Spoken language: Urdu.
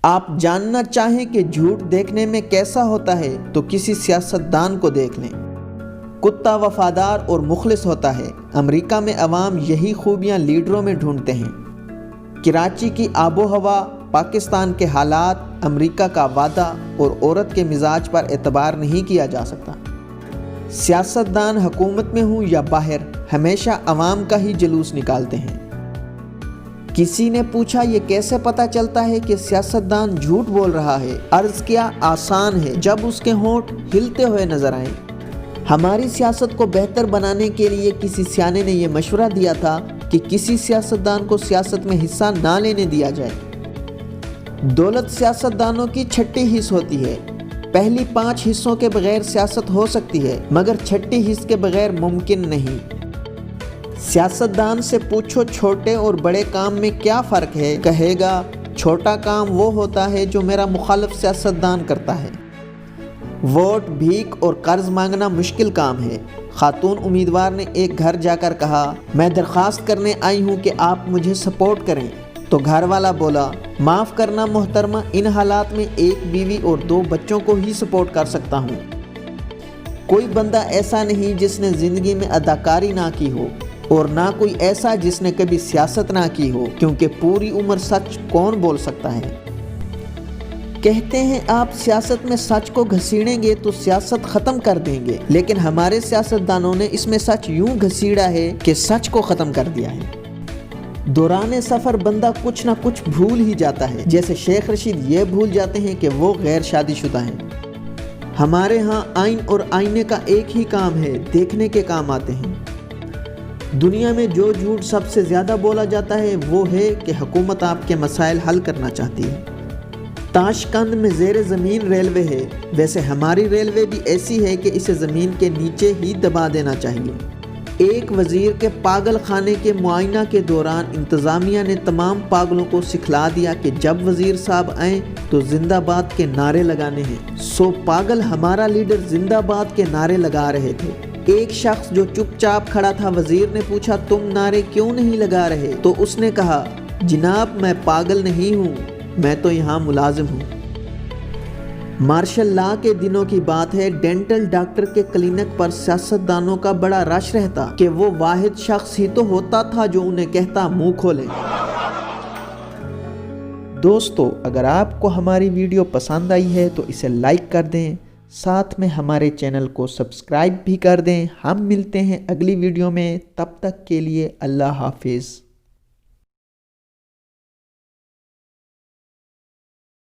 آپ جاننا چاہیں کہ جھوٹ دیکھنے میں کیسا ہوتا ہے تو کسی سیاستدان کو دیکھ لیں۔ کتا وفادار اور مخلص ہوتا ہے۔ امریکہ میں عوام یہی خوبیاں لیڈروں میں ڈھونڈتے ہیں۔ کراچی کی آب و ہوا، پاکستان کے حالات، امریکہ کا وعدہ اور عورت کے مزاج پر اعتبار نہیں کیا جا سکتا۔ سیاستدان حکومت میں ہوں یا باہر، ہمیشہ عوام کا ہی جلوس نکالتے ہیں۔ کسی نے پوچھا یہ کیسے پتہ چلتا ہے کہ سیاستدان جھوٹ بول رہا ہے؟ عرض کیا آسان ہے، جب اس کے ہونٹ ہلتے ہوئے نظر آئیں۔ ہماری سیاست کو بہتر بنانے کے لیے کسی سیانے نے یہ مشورہ دیا تھا کہ کسی سیاستدان کو سیاست میں حصہ نہ لینے دیا جائے۔ دولت سیاستدانوں کی چھٹی حص ہوتی ہے۔ پہلی 5 حصوں کے بغیر سیاست ہو سکتی ہے، مگر چھٹی حص کے بغیر ممکن نہیں۔ سیاستدان سے پوچھو چھوٹے اور بڑے کام میں کیا فرق ہے، کہے گا چھوٹا کام وہ ہوتا ہے جو میرا مخالف سیاستدان کرتا ہے۔ ووٹ، بھیک اور قرض مانگنا مشکل کام ہے۔ خاتون امیدوار نے ایک گھر جا کر کہا میں درخواست کرنے آئی ہوں کہ آپ مجھے سپورٹ کریں، تو گھر والا بولا معاف کرنا محترمہ، ان حالات میں ایک بیوی اور 2 بچوں کو ہی سپورٹ کر سکتا ہوں۔ کوئی بندہ ایسا نہیں جس نے زندگی میں اداکاری نہ کی ہو، اور نہ کوئی ایسا جس نے کبھی سیاست نہ کی ہو، کیونکہ پوری عمر سچ کون بول سکتا ہے۔ کہتے ہیں آپ سیاست میں سچ کو گھسیڑیں گے تو سیاست ختم کر دیں گے، لیکن ہمارے سیاستدانوں نے اس میں سچ یوں گھسیڑا ہے کہ سچ کو ختم کر دیا ہے۔ دوران سفر بندہ کچھ نہ کچھ بھول ہی جاتا ہے، جیسے شیخ رشید یہ بھول جاتے ہیں کہ وہ غیر شادی شدہ ہیں۔ ہمارے ہاں آئین اور آئینے کا ایک ہی کام ہے، دیکھنے کے کام آتے ہیں۔ دنیا میں جو جھوٹ سب سے زیادہ بولا جاتا ہے وہ ہے کہ حکومت آپ کے مسائل حل کرنا چاہتی ہے۔ تاشقند میں زیر زمین ریلوے ہے، ویسے ہماری ریلوے بھی ایسی ہے کہ اسے زمین کے نیچے ہی دبا دینا چاہیے۔ ایک وزیر کے پاگل خانے کے معائنہ کے دوران انتظامیہ نے تمام پاگلوں کو سکھلا دیا کہ جب وزیر صاحب آئیں تو زندہ باد کے نعرے لگانے ہیں۔ سو پاگل ہمارا لیڈر زندہ باد کے نعرے لگا رہے تھے۔ ایک شخص جو چپ چاپ کھڑا تھا، وزیر نے پوچھا تم نعرے کیوں نہیں لگا رہے؟ تو اس نے کہا جناب میں پاگل نہیں ہوں، میں تو یہاں ملازم ہوں۔ مارشل لا کے دنوں کی بات ہے، ڈینٹل ڈاکٹر کے کلینک پر سیاستدانوں کا بڑا رش رہتا کہ وہ واحد شخص ہی تو ہوتا تھا جو انہیں کہتا منہ کھولیں۔ دوستو، اگر آپ کو ہماری ویڈیو پسند آئی ہے تو اسے لائک کر دیں، ساتھ میں ہمارے چینل کو سبسکرائب بھی کر دیں۔ ہم ملتے ہیں اگلی ویڈیو میں، تب تک کے لیے اللہ حافظ۔